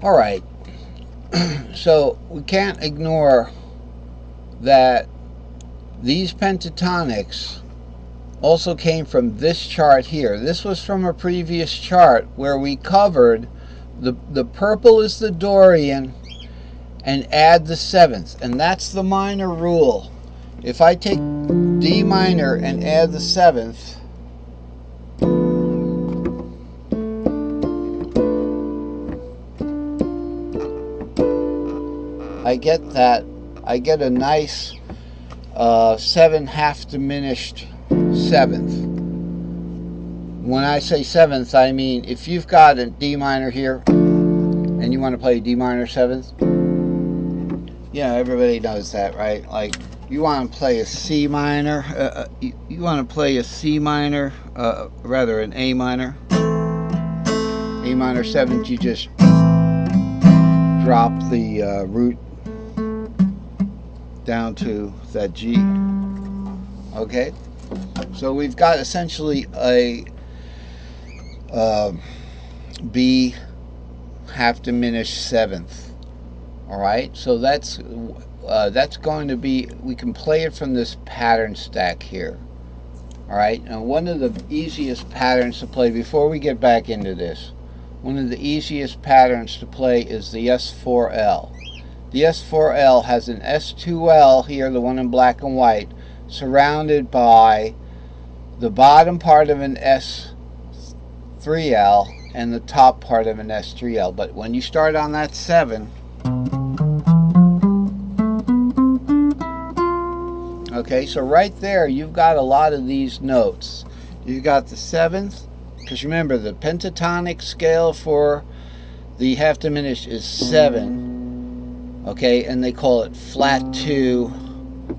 All right, so we can't ignore that these pentatonics also came from this chart here. This was from a previous chart where we covered the purple is the Dorian and add the seventh, and that's the minor rule. If I take D minor and add the seventh, I get a nice 7 half diminished seventh. When I say seventh, I mean if you've got a D minor here and you want to play D minor seventh, everybody knows that, right? Like you want to play a C minor, you want to play a C minor, rather an A minor. A minor seventh, you just drop the root down to that G. Okay, so we've got essentially a B half diminished seventh. All right, so that's going to be, we can play it from this pattern stack here. All right, now one of the easiest patterns to play before we get back into this, one of the easiest patterns to play is the S4L. The S4L has an S2L here, the one in black and white, surrounded by the bottom part of an S3L and the top part of an S3L. But when you start on that 7, okay, so right there you've got a lot of these notes. You've got the 7th, because remember the pentatonic scale for the half diminished is 7. Okay, and they call it flat 2.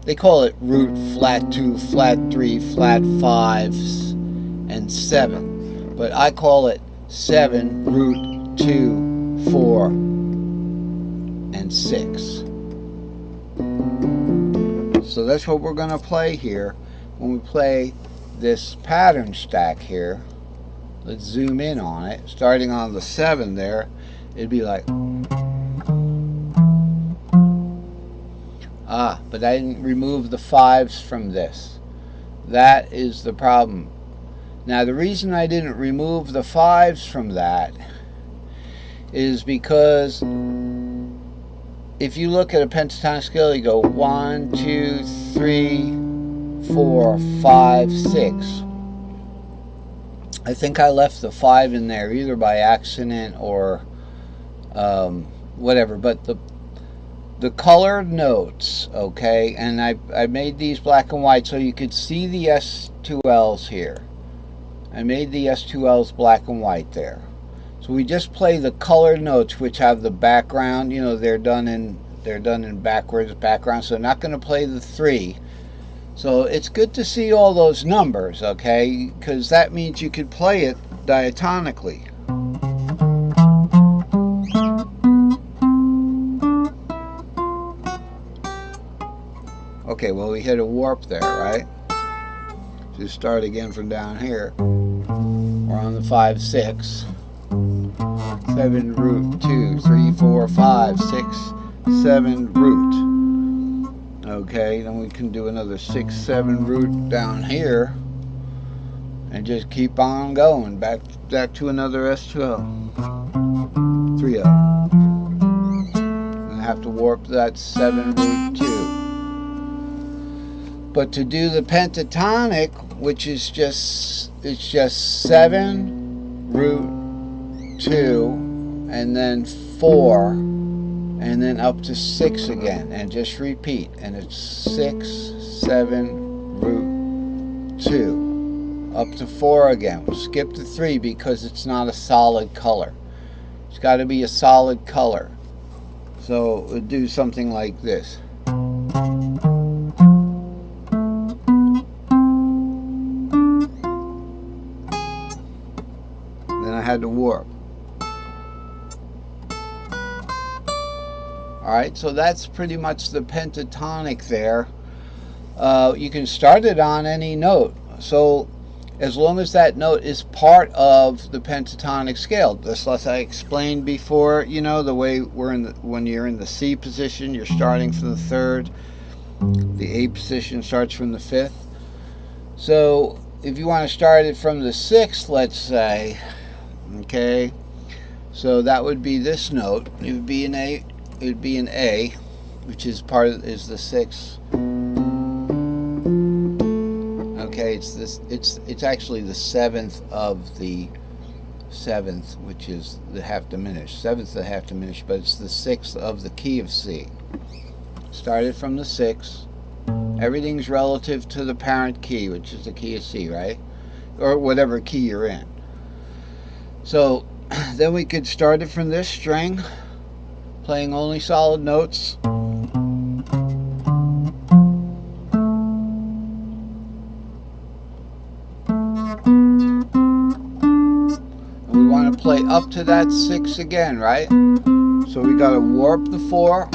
They call it root flat 2, flat 3, flat 5s, and 7. But I call it 7, root 2, 4, and 6. So that's what we're going to play here when we play this pattern stack here. Let's zoom in on it. Starting on the 7 there, it'd be like... but I didn't remove the 5s from this. That is the problem. Now the reason I didn't remove the 5s from that is because if you look at a pentatonic scale, you go 1, 2, 3, 4, 5, 6. I think I left the 5 in there either by accident or whatever, but the colored notes, okay, and I made these black and white so you could see the S2Ls here. I made the S2Ls black and white there. So we just play the colored notes, which have the background, they're done in backwards background, so I'm not going to play the 3. So it's good to see all those numbers, okay, because that means you could play it diatonically. Okay, well we hit a warp there, right? So start again from down here. We're on the 5, 6. 7 root 2, 3, 4, 5, 6, 7 root. Okay, then we can do another 6, 7 root down here. And just keep on going. Back to another S2L. 3L. And I have to warp that 7 root 2. But to do the pentatonic, which is just 7 root 2 and then 4 and then up to 6 again, and just repeat, and it's 6, 7 root 2 up to 4 again. We'll skip the 3 because it's not a solid color. It's got to be a solid color. So we'll do something like this. Had to warp. Alright, so that's pretty much the pentatonic there. You can start it on any note. So as long as that note is part of the pentatonic scale. Just as I explained before, you know, the way when you're in the C position, you're starting from the third. The A position starts from the fifth. So if you want to start it from the sixth, let's say, okay, so that would be this note. It would be an A. It would be an A, which is the sixth. Okay, it's actually the seventh of the seventh, which is the half diminished. Seventh the half diminished, but it's the sixth of the key of C. Started from the sixth. Everything's relative to the parent key, which is the key of C, right? Or whatever key you're in. So then we could start it from this string, playing only solid notes. Play up to that six again, right? So we got to warp the four.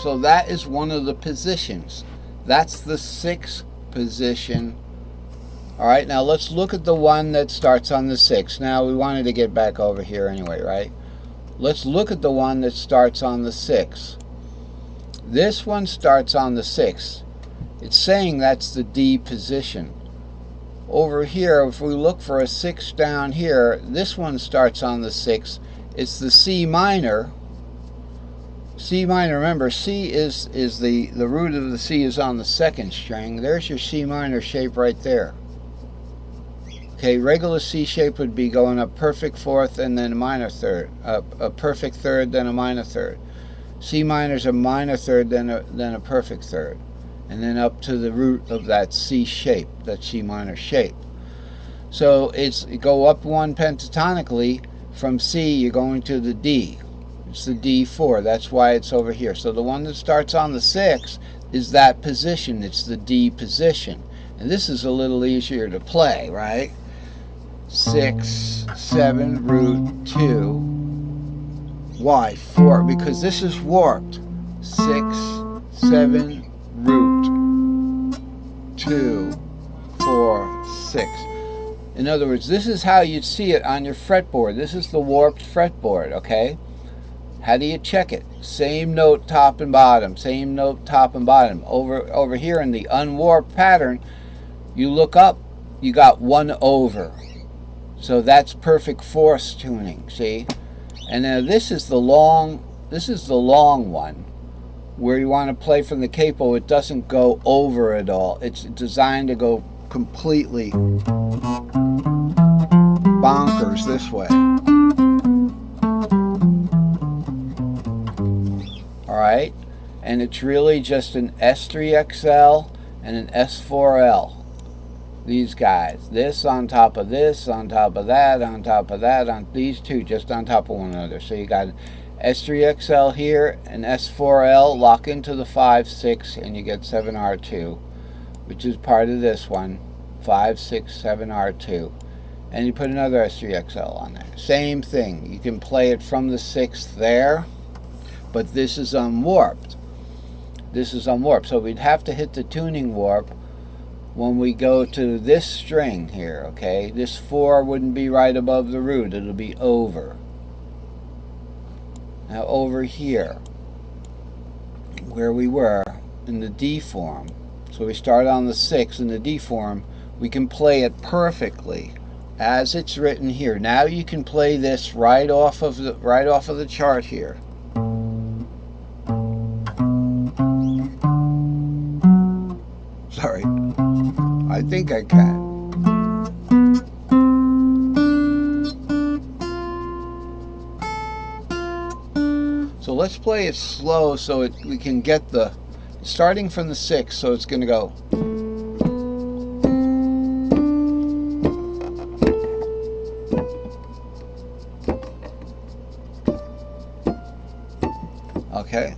So that is one of the positions. That's the sixth position. All right, now let's look at the one that starts on the sixth. Now we wanted to get back over here anyway, right? Let's look at the one that starts on the sixth. This one starts on the sixth. It's saying that's the D position. Over here, if we look for a six down here, this one starts on the sixth. It's the C minor. C minor, remember, C is the root of the C is on the second string. There's your C minor shape right there. Okay, regular C shape would be going up perfect fourth and then a minor third. A perfect third, then a minor third. C minor is a minor third, then a perfect third. And then up to the root of that C shape, that C minor shape. So you go up one pentatonically. From C, you're going to the D. It's the D4. That's why it's over here. So the one that starts on the 6 is that position. It's the D position. And this is a little easier to play, right? 6, 7, root, 2. Why? 4. Because this is warped. 6, 7, root, 2, 4, 6. In other words, this is how you'd see it on your fretboard. This is the warped fretboard, okay? How do you check it? Same note top and bottom, same note top and bottom. Over here in the unwarped pattern, you look up, you got 1 over. So that's perfect fourths tuning, see? And now this is the long one, where you want to play from the capo. It doesn't go over at all. It's designed to go completely bonkers this way. Alright? And it's really just an S3XL and an S4L. These guys. This on top of this, on top of that, on top of that, on these two, just on top of one another. So you got S3XL here and S4L, lock into the 5, 6, and you get 7R2, which is part of this one. 5, 6, 7R2. And you put another S3XL on there. Same thing. You can play it from the 6th there, but this is unwarped. This is unwarped. So we'd have to hit the tuning warp when we go to this string here, okay? This 4 wouldn't be right above the root. It'll be over. Now over here, where we were in the D form, so we start on the 6 in the D form, we can play it perfectly as it's written here. Now you can play this right off of the chart here. Sorry, I think I can. So let's play it slow so we can get the, starting from the 6, so it's going to go. Okay.